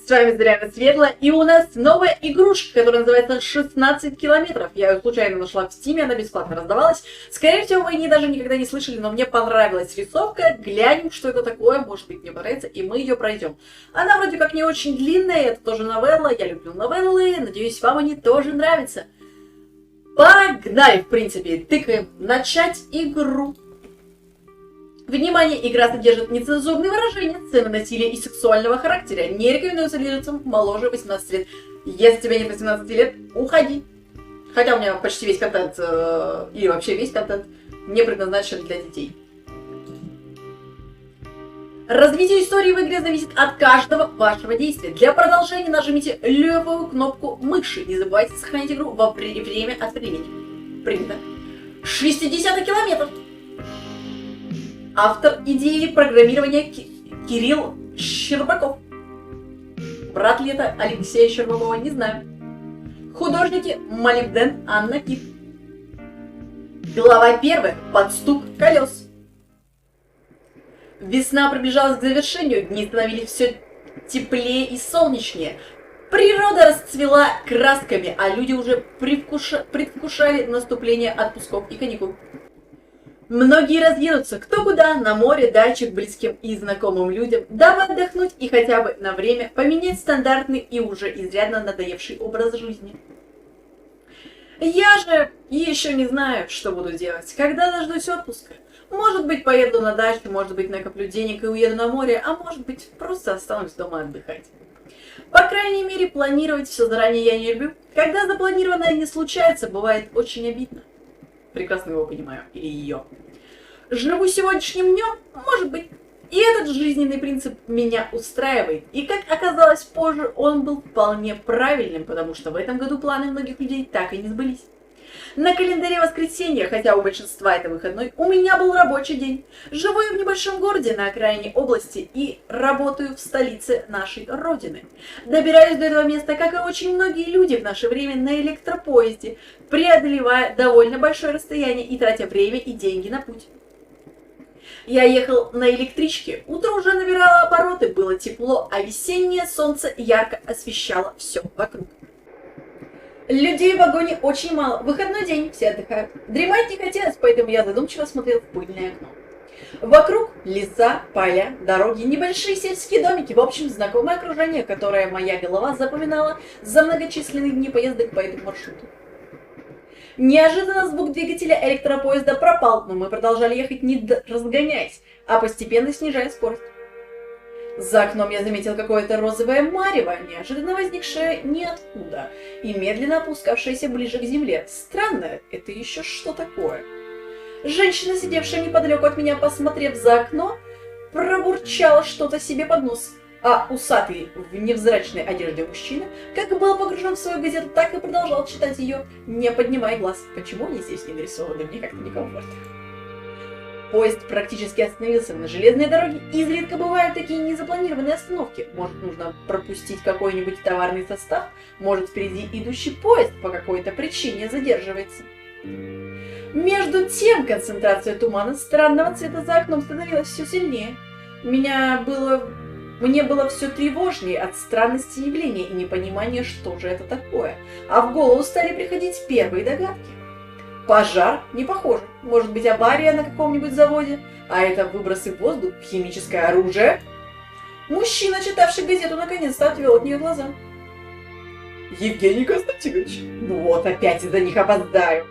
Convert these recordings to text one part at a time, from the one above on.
С вами Заряна Светла, и у нас новая игрушка, которая называется 16 километров. Я ее случайно нашла в Стиме, она бесплатно раздавалась. Скорее всего, вы даже никогда не слышали, но мне понравилась рисовка. Глянем, что это такое, может быть, мне понравится, и мы ее пройдем. Она вроде как не очень длинная, это тоже новелла, я люблю новеллы, надеюсь, вам они тоже нравятся. Погнали, в принципе, тыкаем «Начать игру». Внимание! Игра содержит нецензурные выражения, сцены насилия и сексуального характера. Не рекомендуется лицам моложе 18 лет. Если тебе нет 18 лет, уходи. Хотя у меня почти весь контент, или вообще весь контент, не предназначен для детей. Развитие истории в игре зависит от каждого вашего действия. Для продолжения нажмите левую кнопку мыши. Не забывайте сохранить игру во время от времени. Принято. 60 километров. Автор идеи программирования Кирилл Щербаков. Брат ли это Алексея Щербакова, не знаю. Художники Молибден, Анна Кит. Глава 1. Под стук колес. Весна приближалась к завершению, дни становились все теплее и солнечнее. Природа расцвела красками, а люди уже предвкушали наступление отпусков и каникул. Многие разъедутся кто куда, на море, даче, к близким и знакомым людям, дабы отдохнуть и хотя бы на время поменять стандартный и уже изрядно надоевший образ жизни. Я же еще не знаю, что буду делать, когда дождусь отпуска. Может быть, поеду на дачу, может быть, накоплю денег и уеду на море, а может быть, просто останусь дома отдыхать. По крайней мере, планировать все заранее я не люблю. Когда запланированное не случается, бывает очень обидно. Прекрасно его понимаю, или ее. Живу сегодняшним днем, может быть. И этот жизненный принцип меня устраивает. И как оказалось позже, он был вполне правильным, потому что в этом году планы многих людей так и не сбылись. На календаре воскресенье, хотя у большинства это выходной, у меня был рабочий день. Живу я в небольшом городе на окраине области и работаю в столице нашей родины. Добираюсь до этого места, как и очень многие люди в наше время, на электропоезде, преодолевая довольно большое расстояние и тратя время и деньги на путь. Я ехал на электричке, утро уже набирало обороты, было тепло, а весеннее солнце ярко освещало все вокруг. Людей в вагоне очень мало. Выходной день, все отдыхают. Дремать не хотелось, поэтому я задумчиво смотрел в пыльное окно. Вокруг леса, поля, дороги, небольшие сельские домики. В общем, знакомое окружение, которое моя голова запоминала за многочисленные дни поездок по этому маршруту. Неожиданно звук двигателя электропоезда пропал, но мы продолжали ехать не разгоняясь, а постепенно снижая скорость. За окном я заметил какое-то розовое марево, неожиданно возникшее ниоткуда и медленно опускавшееся ближе к земле. Странно, это еще что такое? Женщина, сидевшая неподалеку от меня, посмотрев за окно, пробурчала что-то себе под нос, а усатый в невзрачной одежде мужчина как был погружен в свою газету, так и продолжал читать ее, не поднимая глаз. Почему они здесь не нарисованы? Мне как-то некомфортно. Поезд практически остановился на железной дороге, и изредка бывают такие незапланированные остановки. Может, нужно пропустить какой-нибудь товарный состав, может, впереди идущий поезд по какой-то причине задерживается. Между тем, концентрация тумана странного цвета за окном становилась все сильнее. Мне было все тревожнее от странности явления и непонимания, что же это такое, а в голову стали приходить первые догадки. Пожар? Не похоже. Может быть, авария на каком-нибудь заводе? А это выбросы в воздух? Химическое оружие? Мужчина, читавший газету, наконец-то отвел от нее глаза. Евгений Константинович, ну вот опять из-за них опоздаю.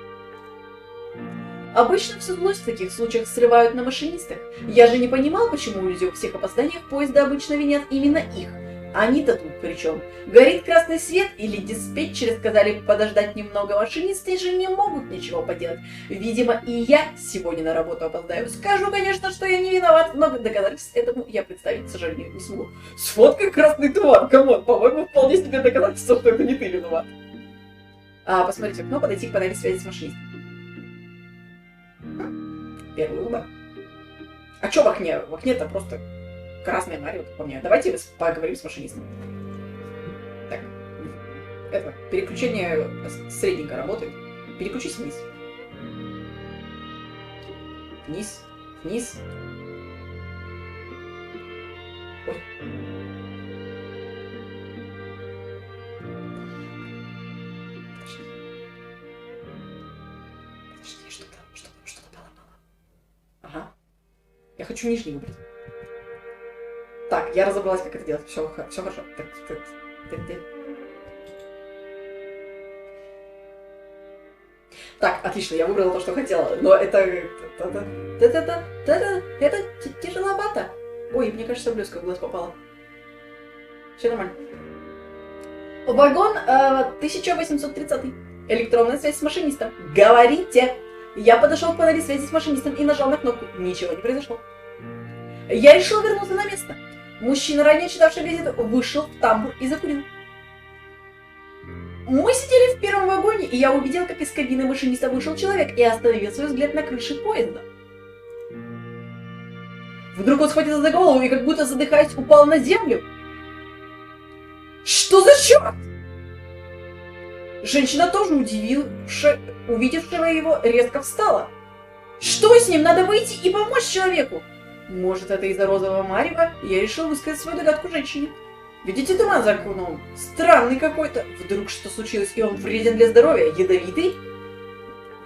Обычно всю злость в таких случаях срывают на машинистах. Я же не понимал, почему у людей всех опозданиях поезда обычно винят именно их. Они-то тут при чем? Горит красный свет или диспетчеры сказали подождать немного, машинисты же не могут ничего поделать. Видимо, и я сегодня на работу опоздаю. Скажу, конечно, что я не виноват, но доказательств этому я представить, к сожалению, не смогу. Сфоткай красный туман, камон, по-моему, вполне себе доказательство, что это не ты виноват. Посмотрите в окно, подойти к панели связи с машинистом. Первый выбор. А чё в окне? В окне-то просто... Красная Мария, вот по мне. Давайте поговорим с машинистом. Так. Это, переключение средненько работает. Переключись вниз. Вниз. Вниз. Ой. Подожди, что-то поломало. Ага. Я хочу нижний выбрать. Так, я разобралась, как это делать. Все хорошо. Так. Так, отлично, я выбрала то, что хотела. Но это тяжеловато. Ой, мне кажется, блеска в глаз попала. Все нормально. Вагон 1830. Электронная связь с машинистом. Говорите! Я подошел к панели связи с машинистом и нажал на кнопку. Ничего не произошло. Я решил вернуться на место. Мужчина, ранее ожидавший визит, вышел в тамбур и закурил. Мы сидели в первом вагоне, и я увидел, как из кабины машиниста вышел человек и остановил свой взгляд на крыше поезда. Вдруг он схватился за голову и, как будто задыхаясь, упал на землю. Что за черт? Женщина тоже увидевшего его, резко встала. Что с ним? Надо выйти и помочь человеку. Может, это из-за розового марева? Я решил высказать свою догадку женщине. Видите туман за окном? Странный какой-то. Вдруг что случилось, и он вреден для здоровья? Ядовитый?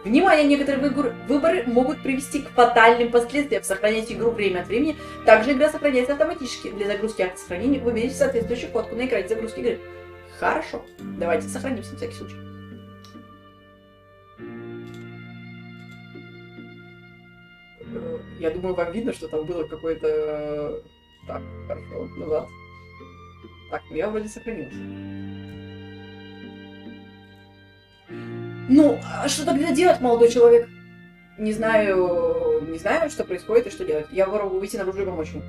Внимание, некоторые выборы могут привести к фатальным последствиям. Сохранять игру время от времени. Также игра сохраняется автоматически. Для загрузки акта сохранения выберите соответствующую фотку на экране загрузки игры. Хорошо. Давайте сохранимся на всякий случай. Я думаю, вам видно, что там было какое-то... Так, хорошо, назад. Так, я вроде сохранился. Ну, а что тогда делать, молодой человек? Не знаю, что происходит и что делать. Я попробую выйти наружу и помочь ему.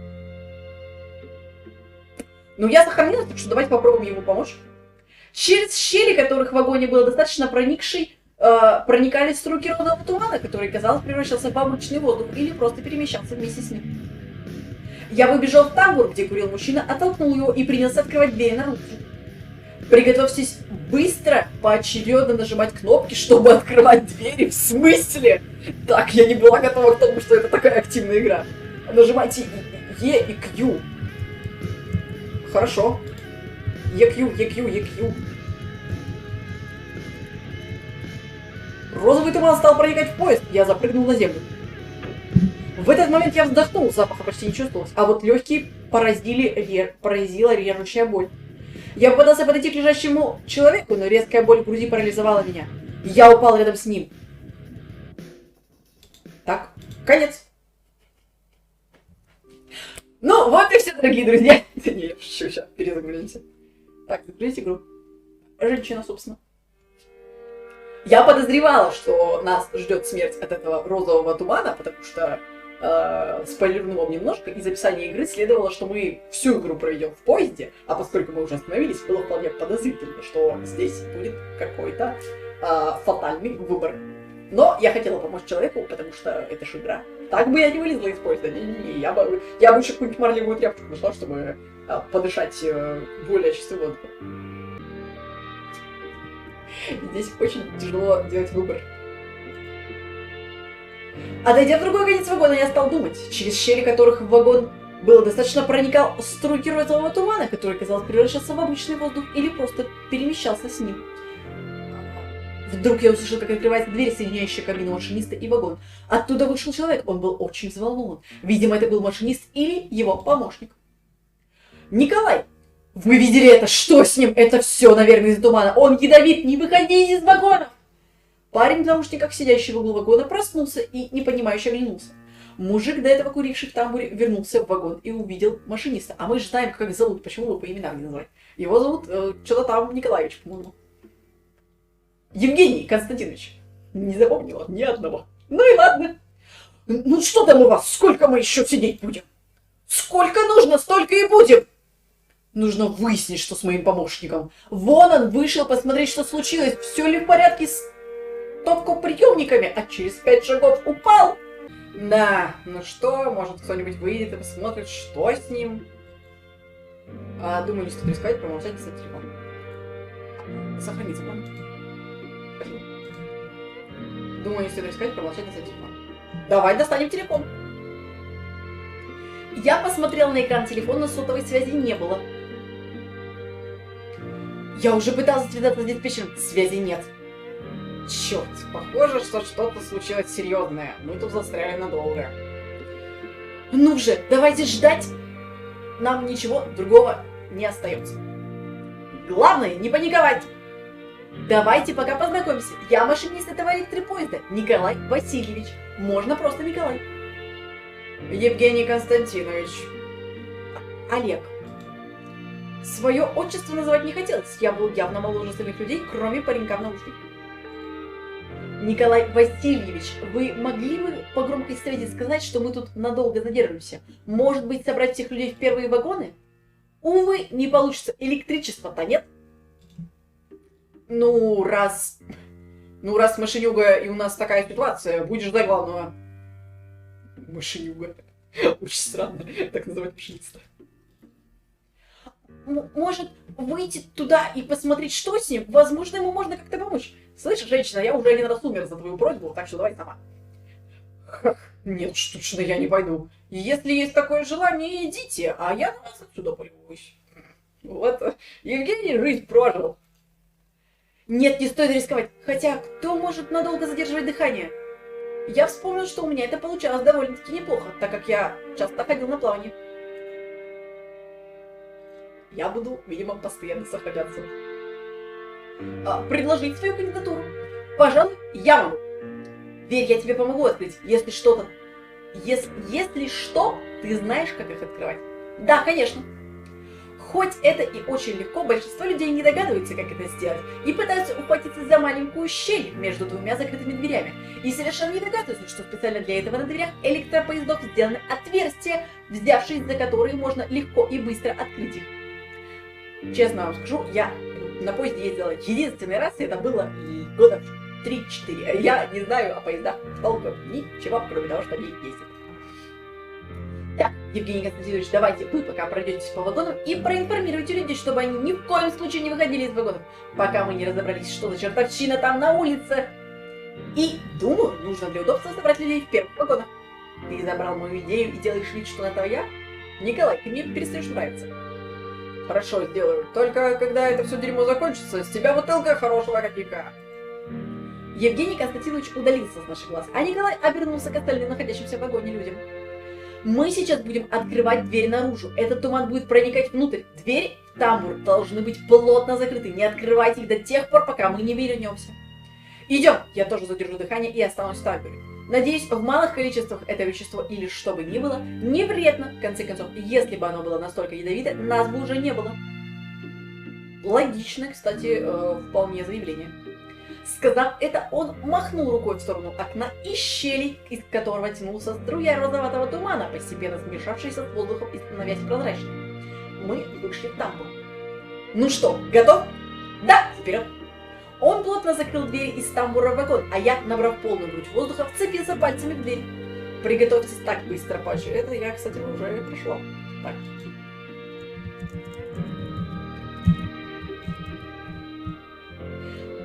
Ну, я сохранилась, так что давайте попробуем ему помочь. Через щели, которых в вагоне было достаточно проникали струйки розового тумана, который, казалось, превращался в обычный воздух или просто перемещался вместе с ним. Я выбежал в тамбур, где курил мужчина, оттолкнул его и принялся открывать двери наружу. Приготовьтесь быстро, поочередно нажимать кнопки, чтобы открывать двери. В смысле? Так, я не была готова к тому, что это такая активная игра. Нажимайте Е и Q. Хорошо. EQ. Розовый туман стал проникать в поезд. Я запрыгнул на землю. В этот момент я вздохнул, запаха почти не чувствовалось, а вот легкие поразила режущая боль. Я попытался подойти к лежащему человеку, но резкая боль в груди парализовала меня. Я упал рядом с ним. Так, конец. Ну, вот и все, дорогие друзья. Не, я шучу, сейчас перезагрузимся. Так, закрыть игру. Женщина, собственно. Я подозревала, что нас ждет смерть от этого розового тумана, потому что спойлерну вам немножко, из описания игры следовало, что мы всю игру проведем в поезде, а поскольку мы уже остановились, было вполне подозрительно, что здесь будет какой-то фатальный выбор. Но я хотела помочь человеку, потому что это же игра. Так бы я не вылезла из поезда. Не-не-не, я бы еще какую-нибудь марлевую тряпку нашла, чтобы подышать более чистым воздухом. Здесь очень тяжело делать выбор. Отойдя в другой конец вагона, я стал думать, через щели которых в вагон было достаточно проникал струйки розового тумана, который, казалось, превращался в обычный воздух или просто перемещался с ним. Вдруг я услышал, как открывается дверь, соединяющая кабину машиниста и вагон. Оттуда вышел человек, он был очень взволнован. Видимо, это был машинист или его помощник. «Николай! Вы видели это? Что с ним? Это все, наверное, из тумана. Он ядовит! Не выходите из вагона!» Парень в наушниках, сидящий в углу вагона, проснулся и непонимающе оглянулся. Мужик, до этого куривший в тамбуре, вернулся в вагон и увидел машиниста. А мы же знаем, как зовут, почему его по именам не называть. Его зовут что-то там Николаевич, по-моему. Евгений Константинович. Не запомнила ни одного. Ну и ладно. Ну что там у вас? Сколько мы еще сидеть будем? Сколько нужно, столько и будем. Нужно выяснить, что с моим помощником. Вон он вышел посмотреть, что случилось. Все ли в порядке с топкоприемниками, а через 5 шагов упал. Да, ну что, может кто-нибудь выйдет и посмотрит, что с ним. Думаю, не стоит рисковать, промолчать за телефон. Сохраниться, план. Спасибо. Думаю, не стоит рисковать, промолчать за телефон. Давай достанем телефон. Я посмотрел на экран телефона, сотовой связи не было. Я уже пытался связаться с диспетчером, связи нет. Черт, похоже, что что-то случилось серьезное. Мы тут застряли надолго. Ну же, давайте ждать. Нам ничего другого не остается. Главное, не паниковать. Давайте пока познакомимся. Я машинист этого электропоезда, Николай Васильевич. Можно просто Николай. Евгений Константинович. Олег. Свое отчество называть не хотелось. Я был явно моложе остальных людей, кроме паренька в наушниках. Николай Васильевич, вы могли бы по громкой связи сказать, что мы тут надолго задержимся? Может быть, собрать всех людей в первые вагоны? Увы, не получится. Электричества-то нет. Ну, раз машинюга и у нас такая ситуация, будешь ждать главного. Машинюга. Очень странно так называть машиниста. Может, выйти туда и посмотреть, что с ним? Возможно, ему можно как-то помочь. Слышь, женщина, я уже один раз умер за твою просьбу, так что давай сама. Нет, штучно я не пойду. Если есть такое желание, идите, а я на вас отсюда полюбуюсь. Вот, Евгений жизнь прожил. Нет, не стоит рисковать. Хотя, кто может надолго задерживать дыхание? Я вспомнил, что у меня это получалось довольно-таки неплохо, так как я часто ходил на плавание. Я буду, видимо, постоянно сохраняться. Предложить свою кандидатуру. Пожалуй, я могу. Верь, я тебе помогу открыть, если что-то... Если что, ты знаешь, как их открывать. Да, конечно. Хоть это и очень легко, большинство людей не догадываются, как это сделать, и пытаются ухватиться за маленькую щель между двумя закрытыми дверями. И совершенно не догадываются, что специально для этого на дверях электропоездов сделаны отверстия, взявшись за которые можно легко и быстро открыть их. Честно вам скажу, я на поезде ездила единственный раз, и это было года 3-4. Я не знаю о поездах толком ничего, кроме того, что они ездят. Так, Евгений Константинович, давайте вы пока пройдетесь по вагонам и проинформируйте людей, чтобы они ни в коем случае не выходили из вагонов, пока мы не разобрались, что за чертовщина там на улице. И, думаю, нужно для удобства собрать людей в первых вагонах. Ты забрал мою идею и делаешь вид, что это я? Николай, ты мне перестаешь нравиться. Хорошо, сделаю. Только когда это все дерьмо закончится, с тебя бутылка хорошего коньяка. Евгений Константинович удалился с наших глаз, а Николай обернулся к остальным находящимся в вагоне людям. Мы сейчас будем открывать дверь наружу. Этот туман будет проникать внутрь. Дверь в тамбур должны быть плотно закрыты. Не открывайте их до тех пор, пока мы не вернемся. Идем. Я тоже задержу дыхание и останусь в тамбуре. Надеюсь, в малых количествах это вещество или что бы ни было, не вредно. В конце концов, если бы оно было настолько ядовито, нас бы уже не было. Логично, кстати, вполне заявление. Сказав это, он махнул рукой в сторону окна и щели, из которого тянулся струя розоватого тумана, постепенно смешавшийся с воздухом и становясь прозрачным. Мы вышли в тамбур. Ну что, готов? Да, вперед! Он плотно закрыл дверь из тамбура в вагон, а я, набрав полную грудь воздуха, вцепился пальцами в дверь. Приготовьтесь так быстро, Пачи. Это я, кстати, уже прошла. Так.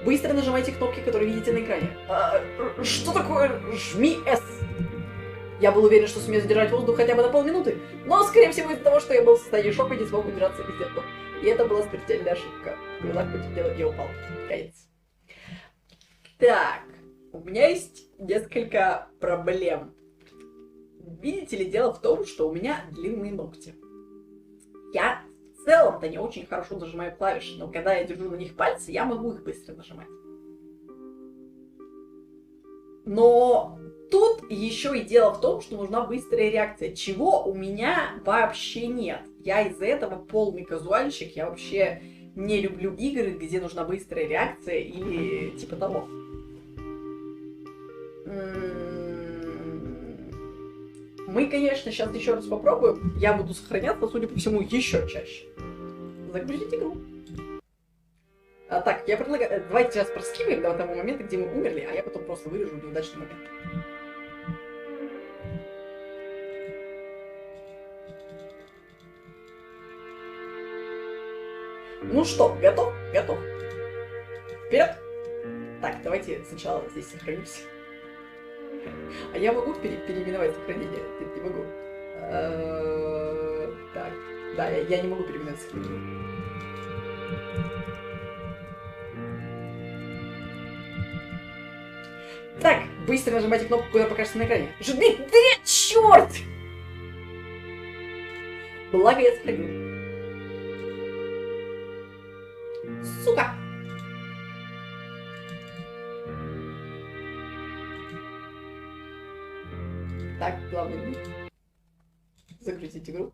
Быстро нажимайте кнопки, которые видите на экране. Что такое жми S? Я был уверен, что сумею задержать воздух хотя бы на полминуты, но, скорее всего, из-за того, что я был в состоянии шока, не смог удержаться из этого. И это была смертельная ошибка. В глазах потемнело, я упал. Конец. Так, у меня есть несколько проблем. Видите ли, дело в том, что у меня длинные ногти. Я в целом-то не очень хорошо нажимаю клавиши, но когда я держу на них пальцы, я могу их быстро нажимать. Но тут еще и дело в том, что нужна быстрая реакция, чего у меня вообще нет. Я из-за этого полный казуальщик, я вообще не люблю игры, где нужна быстрая реакция или типа того. Мы, конечно, сейчас еще раз попробуем. Я буду сохраняться, судя по всему, еще чаще. Загрузить игру. Так, я предлагаю... Давайте сейчас проскипаем до того момента, где мы умерли, а я потом просто вырежу неудачный момент. Ну что, готов? Готов. Вперед! Так, давайте сначала здесь сохранимся. А я могу переименовать сохранение? Нет, не могу. Так, да, я не могу переименовать сохранение. Быстро нажимайте кнопку, куда покажется на экране. Жми 3, черт! Благо я сохранил. Сука! Так, главное. Загрузить игру.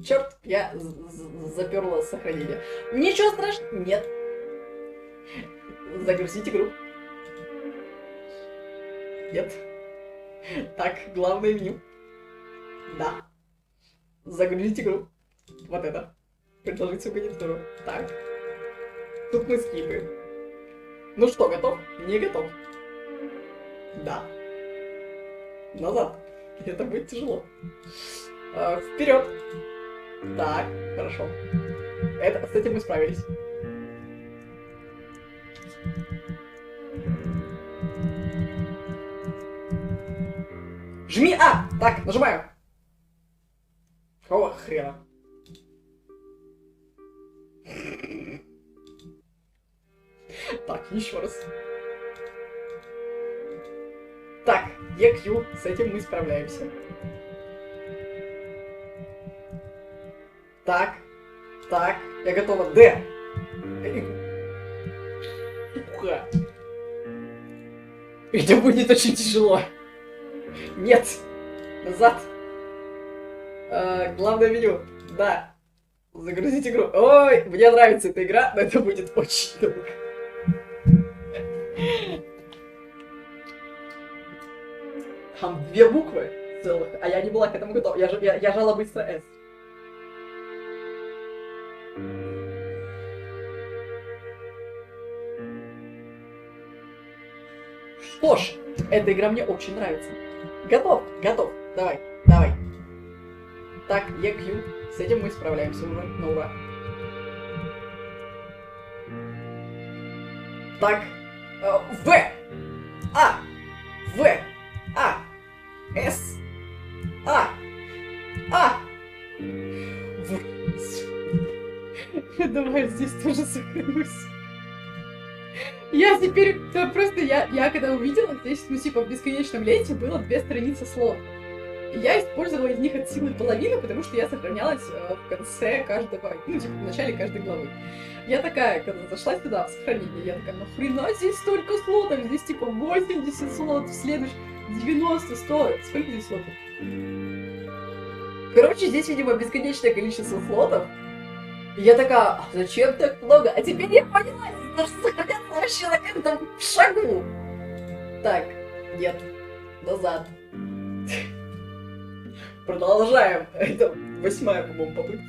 Черт, я заперла сохранение. Ничего страшного. Нет. Загрузить игру. Нет. Так, главное меню. Да. Загрузить игру. Вот это. Предложить свою кандидатуру. Так. Тут мы скипаем. Ну что, готов? Не готов. Да. Назад. Это будет тяжело. Вперед. Так, хорошо. С этим мы справились. Жми А! Так, нажимаю. Какого хрена? Так, еще раз. Так, EQ, с этим мы справляемся. Так, я готова. Д. Сука. Это будет очень тяжело. Нет. Назад. Главное меню. Да. Загрузить игру. Ой, мне нравится эта игра, но это будет очень долго. Там 2 буквы целых, а я не была к этому готова. Я жала быстро S. Что ж, эта игра мне очень нравится. Готов. Давай. Так, EQ. С этим мы справляемся уже. На ура. Так. В. А. В. А. С. А. Давай здесь тоже сохранюсь. Я теперь просто я когда увидела здесь, ну типа в бесконечном ленте было 2 страницы слов. И я использовала из них от силы половину, потому что я сохранялась в конце каждого, ну типа в начале каждой главы. Я такая, когда зашла сюда в сохранение, я такая, нахрена здесь столько слотов? Здесь типа 80 слотов, следующий 90, 100, сколько здесь слотов? Короче, здесь, видимо, бесконечное количество слотов. И я такая, а зачем так много? А теперь я поняла, что сохраняться вообще на каждом шагу. Так, нет, назад. Продолжаем. Это 8-я, по-моему, попытка.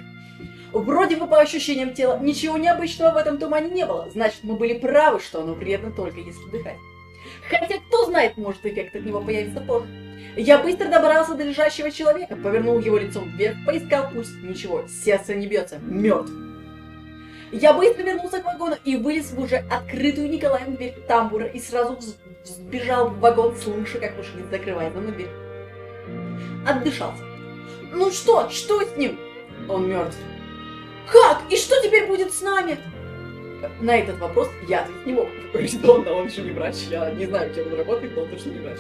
Вроде бы по ощущениям тела ничего необычного в этом тумане не было. Значит, мы были правы, что оно вредно только если дыхать. Хотя, кто знает, может, эффект от него появится позже. Я быстро добрался до лежащего человека, повернул его лицом вверх, поискал пульс. Ничего, сердце не бьется, мертв. Я быстро вернулся к вагону и вылез в уже открытую Николаем дверь тамбура и сразу сбежал в вагон, слыша, как машинист закрывает за мной дверь. Отдышался. Ну что с ним? Он мертв. Как? И что теперь будет с нами? На этот вопрос я ответить не мог. Он же не врач. Я не знаю, кем он работает, но он точно не врач.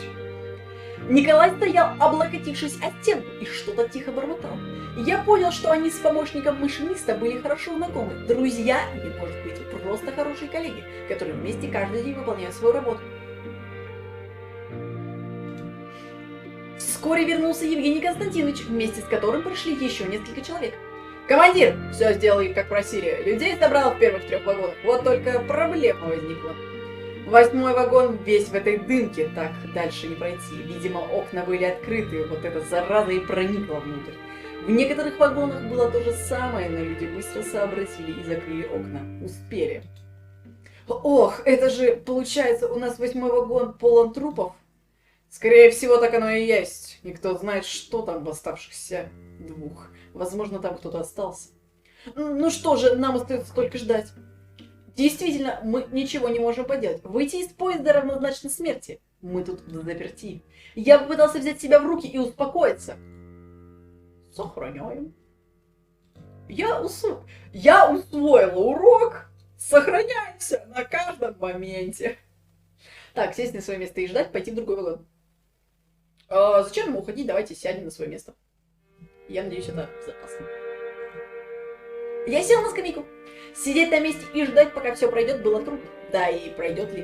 Николай стоял, облокотившись о стенку, и что-то тихо бормотал. Я понял, что они с помощником машиниста были хорошо знакомы, друзья или, может быть, просто хорошие коллеги, которые вместе каждый день выполняют свою работу. Вскоре вернулся Евгений Константинович, вместе с которым пришли еще несколько человек. «Командир, все сделали, как просили. Людей собрал в первых 3 вагонах. Вот только проблема возникла. 8-й вагон весь в этой дымке, так дальше не пройти. Видимо, окна были открыты, вот эта зараза и проникла внутрь. В некоторых вагонах было то же самое, но люди быстро сообразили и закрыли окна. Успели. Ох, это же, получается, у нас 8-й вагон полон трупов? Скорее всего, так оно и есть. Никто знает, что там в оставшихся 2. Возможно, там кто-то остался. Ну что же, нам остается только ждать. Действительно, мы ничего не можем поделать. Выйти из поезда равнозначно смерти. Мы тут заперти. Я попытался взять себя в руки и успокоиться. Сохраняем. Я усвоила урок. Сохраняемся на каждом моменте. Так, сесть на свое место и ждать, пойти в другой вагон. Зачем ему уходить? Давайте сядем на свое место. Я надеюсь, это безопасно. Я сел на скамейку. Сидеть на месте и ждать, пока все пройдет, было трудно. Да и пройдет ли?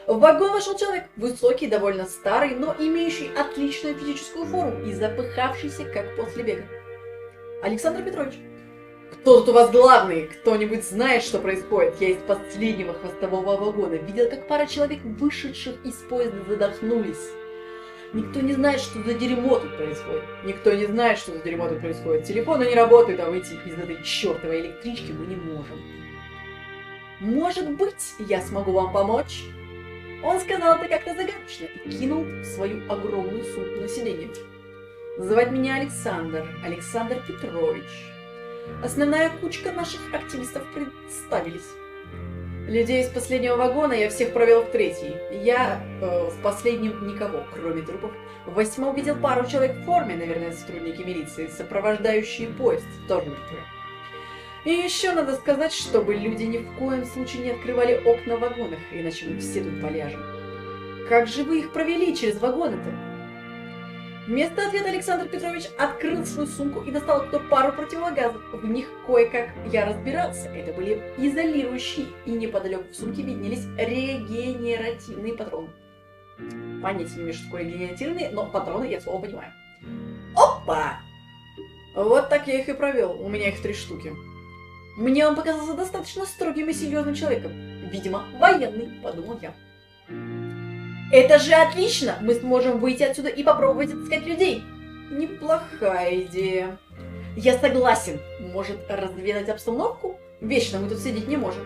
В вагон вошел человек, высокий, довольно старый, но имеющий отличную физическую форму и запыхавшийся, как после бега. Александр Петрович. Кто тут у вас главный? Кто-нибудь знает, что происходит? Я из последнего хвостового вагона видел, как пара человек, вышедших из поезда, задохнулись. Никто не знает, что за дерьмо тут происходит. Никто не знает, что за дерьмо тут происходит. Телефоны не работают, а выйти из этой чертовой электрички мы не можем. Может быть, я смогу вам помочь? Он сказал это как-то загадочно и кинул свою огромную сумку на сиденье. Звать меня Александр Петрович. Основная кучка наших активистов представились. Людей из последнего вагона я всех провел в третий. Я в последнем никого, кроме трупов. В восьмом видел пару человек в форме, наверное, сотрудники милиции, сопровождающие поезд, тоже мертвые. И еще надо сказать, чтобы люди ни в коем случае не открывали окна в вагонах, иначе мы все тут поляжем. Как же вы их провели через вагоны-то? Вместо ответа Александр Петрович открыл свою сумку и достал оттуда пару противогазов. В них кое-как я разбирался. Это были изолирующие, и неподалеку в сумке виднелись регенеративные патроны. Понятия не имею, что такое регенеративные, но патроны я слово понимаю. Опа! Вот так я их и провел. У меня их 3 штуки. Мне он показался достаточно строгим и серьезным человеком. Видимо, военный, подумал я. Это же отлично! Мы сможем выйти отсюда и попробовать отыскать людей. Неплохая идея. Я согласен. Может, разведать обстановку? Вечно мы тут сидеть не можем.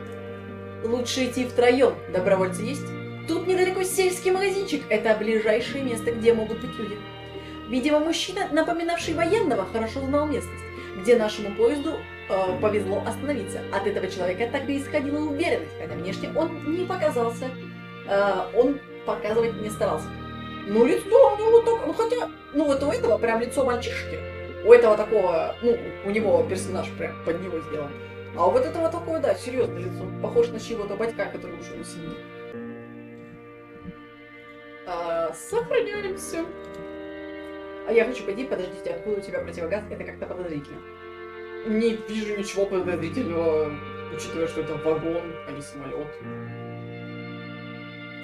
Лучше идти втроем. Добровольцы есть? Тут недалеко сельский магазинчик. Это ближайшее место, где могут быть люди. Видимо, мужчина, напоминавший военного, хорошо знал местность, где нашему поезду повезло остановиться. От этого человека так и исходила уверенность, хотя внешне он не показался. Он показывать не старался. Ну, лицо у него так, ну хотя, ну вот у этого прям лицо мальчишки. У этого такого, ну, у него персонаж прям под него сделан. А у вот этого такое, да, серьезное лицо. Похож на чьего-то батька, который ушел из семьи. Сохраняемся. А я хочу пойти, подождите, откуда у тебя противогаз? Это как-то подозрительно. Не вижу ничего подозрительного, учитывая, что это вагон, а не самолет.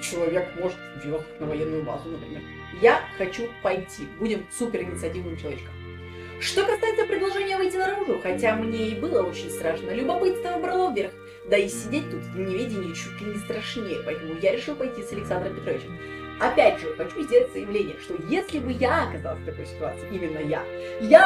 Человек может въехать на военную базу, например. Я хочу пойти. Будем суперинициативным человечком. Что касается предложения выйти наружу, хотя мне и было очень страшно, любопытство брало вверх. Да и сидеть тут в неведении чуть ли не страшнее, поэтому я решил пойти с Александром Петровичем. Опять же, хочу сделать заявление, что если бы я оказалась в такой ситуации, именно я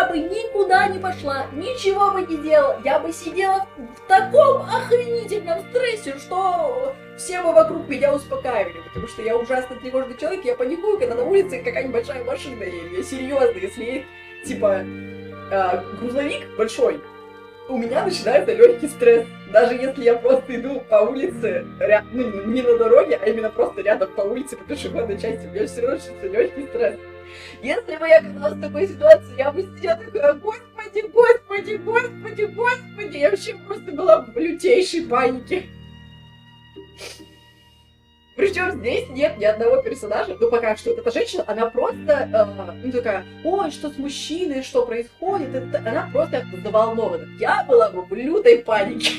бы никуда не пошла, ничего бы не делала, я бы сидела в таком охренительном стрессе, что все бы вокруг меня успокаивали, потому что я ужасно тревожный человек, я паникую, когда на улице какая-нибудь большая машина, и я серьезно, если типа грузовик большой, у меня начинается легкий стресс. Даже если я просто иду по улице, ну, не на дороге, а именно просто рядом по улице, по пешеходной части, у меня все равно начинается легкий стресс. Если бы я оказалась в такой ситуации, я бы сидела такая, господи, я вообще просто была в лютейшей панике. Причем здесь нет ни одного персонажа, ну пока что эта женщина, она просто, ну такая, ой, что с мужчиной, что происходит, она просто взволнована. Я была бы в лютой панике.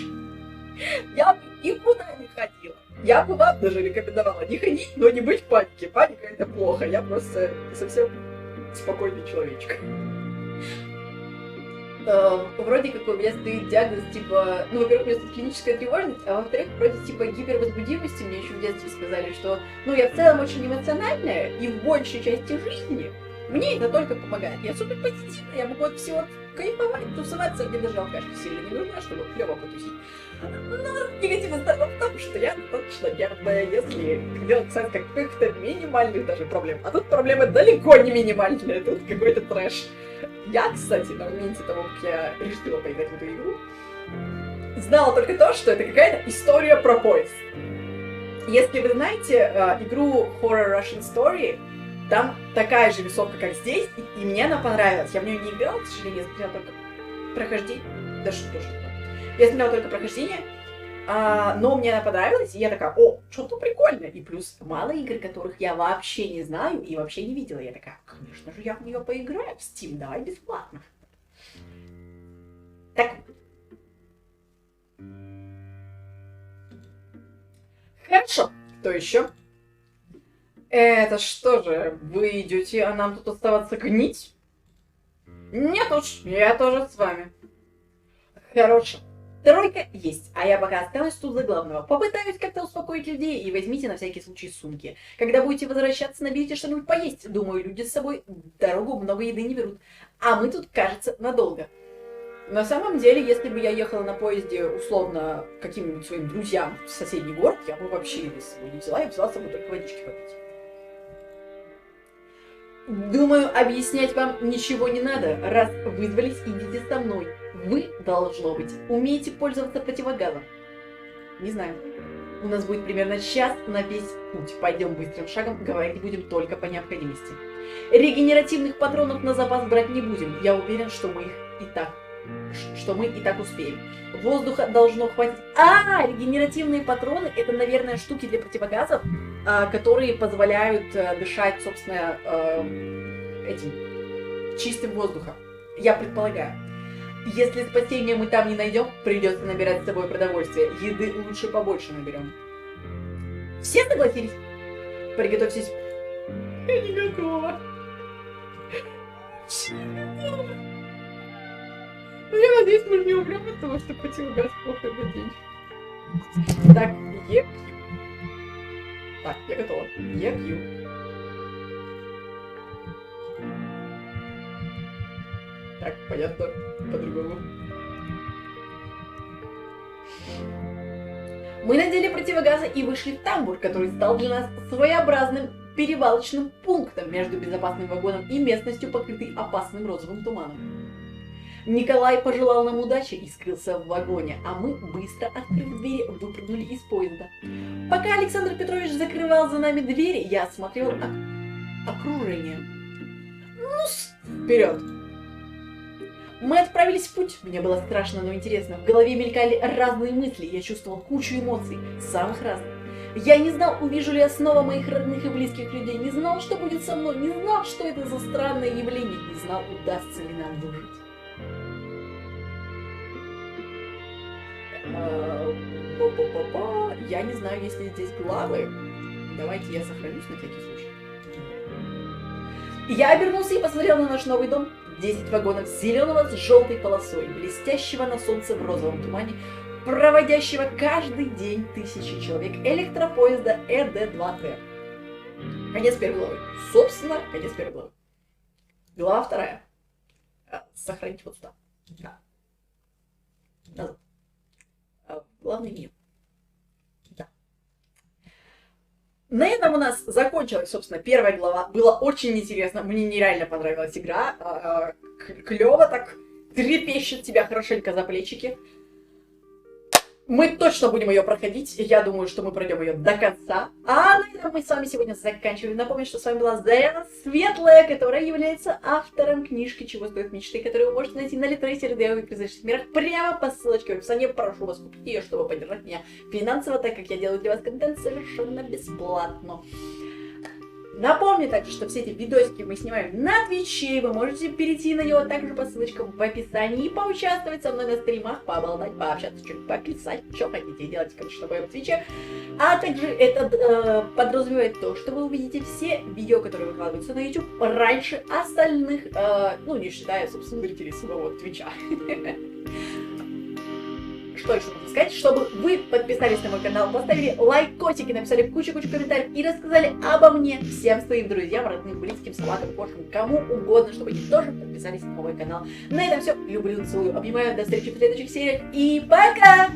Я бы никуда не ходила. Я бы вам даже рекомендовала не ходить, но не быть в панике. Паника это плохо, я просто совсем спокойный человечек. Вроде как у меня стоит диагноз, типа, ну, во-первых, у меня стоит клиническая тревожность, а во-вторых, вроде, типа, гипервозбудимости. Мне еще в детстве сказали, что, ну, я в целом очень эмоциональная, и в большей части жизни мне это только помогает. Я супер позитивная, я могу от всего кайфовать, тусоваться, мне даже алкашка сильно не нужна, чтобы клево потусить. Но негативная сторона в том, что я достаточно нервная, если делать касается каких-то минимальных даже проблем. А тут проблемы далеко не минимальные, тут какой-то трэш. Я, кстати, на моменте того, как я решила поиграть в эту игру, знала только то, что это какая-то история про поезд. Если вы знаете игру Horror Russian Story, там такая же рисовка, как здесь, и мне она понравилась. Я в нее не играла, к сожалению, я смотрела только прохождение. Да что тоже такое. Я смотрела только прохождение. Но мне она понравилась, и я такая, о, что-то прикольно. И плюс мало игр, которых я вообще не знаю и вообще не видела. Я такая, конечно же, я в нее поиграю в Steam, давай бесплатно. Так. Хорошо. Кто еще? Это что же, вы идете, а нам тут оставаться гнить? Нет уж, я тоже с вами. Хорошо. Тройка есть, а я пока останусь тут за главного. Попытаюсь как-то успокоить людей и возьмите на всякий случай сумки. Когда будете возвращаться, наберите что-нибудь поесть. Думаю, люди с собой дорогу много еды не берут. А мы тут, кажется, надолго. На самом деле, если бы я ехала на поезде, условно, к каким-нибудь своим друзьям в соседний город, я бы вообще его с собой не взяла, я взяла с собой только водички попить. Думаю, объяснять вам ничего не надо. Раз вызвались, идите со мной. Вы, должно быть, умеете пользоваться противогазом. Не знаю. У нас будет примерно час на весь путь. Пойдем быстрым шагом, говорить будем только по необходимости. Регенеративных патронов на запас брать не будем. Я уверен, что мы и так успеем. Воздуха должно хватить. Регенеративные патроны — это, наверное, штуки для противогазов, которые позволяют дышать, собственно, этим чистым воздухом. Я предполагаю. Если спасения мы там не найдем, придется набирать с собой продовольствие. Еды лучше побольше наберем. Все согласились? Приготовьтесь. Я не готова. Я надеюсь, мы не умрем от того, что противогаз плохо надеть. Так, EQ. Так, я готова. EQ. Так, понятно. По-другому. Мы надели противогазы и вышли в тамбур, который стал для нас своеобразным перевалочным пунктом между безопасным вагоном и местностью, покрытой опасным розовым туманом. Николай пожелал нам удачи и скрылся в вагоне, а мы, быстро открыв двери, выпрыгнули из поезда. Пока Александр Петрович закрывал за нами двери, я осмотрел окружение. Ну, вперед! Мы отправились в путь. Мне было страшно, но интересно. В голове мелькали разные мысли, я чувствовал кучу эмоций, самых разных. Я не знал, увижу ли я снова моих родных и близких людей, не знал, что будет со мной, не знал, что это за странное явление, не знал, удастся ли нам выжить. Я не знаю, есть ли здесь главы. Давайте я сохранюсь на всякий случай. Я обернулся и посмотрел на наш новый дом. 10 вагонов зеленого с желтой полосой, блестящего на солнце в розовом тумане, проводящего каждый день тысячи человек электропоезда РД-2Т. Конец первой главы. Собственно, конец первой главы. Глава вторая. Сохранить вот сюда. Да. Назад. Главное нет. Да. На этом у нас закончилась, собственно, первая глава. Было очень интересно. Мне нереально понравилась игра. Клево так трепещет тебя хорошенько за плечики. Мы точно будем ее проходить. Я думаю, что мы пройдем ее до конца. А на этом мы с вами сегодня заканчиваем. Напомню, что с вами была Заряна Светлая, которая является автором книжки «Чего стоят мечты», которую вы можете найти на Литресе РД в призрачных мирах прямо по ссылочке в описании. Прошу вас купить ее, чтобы поддержать меня финансово, так как я делаю для вас контент совершенно бесплатно. Напомню также, что все эти видосики мы снимаем на Твиче, вы можете перейти на него также по ссылочкам в описании и поучаствовать со мной на стримах, поболтать, пообщаться, что-нибудь пописать, что хотите, делать, конечно, в Твиче. А также это подразумевает то, что вы увидите все видео, которые выкладываются на YouTube раньше остальных, ну не считая, собственно, зрителей самого Твича. Что еще можно сказать? Чтобы вы подписались на мой канал, поставили лайкосики, написали кучу-кучу комментариев и рассказали обо мне всем своим друзьям, родным, близким, салатам, кошкам, кому угодно, чтобы они тоже подписались на мой канал. На этом все. Люблю, целую, обнимаю. До встречи в следующих сериях и пока!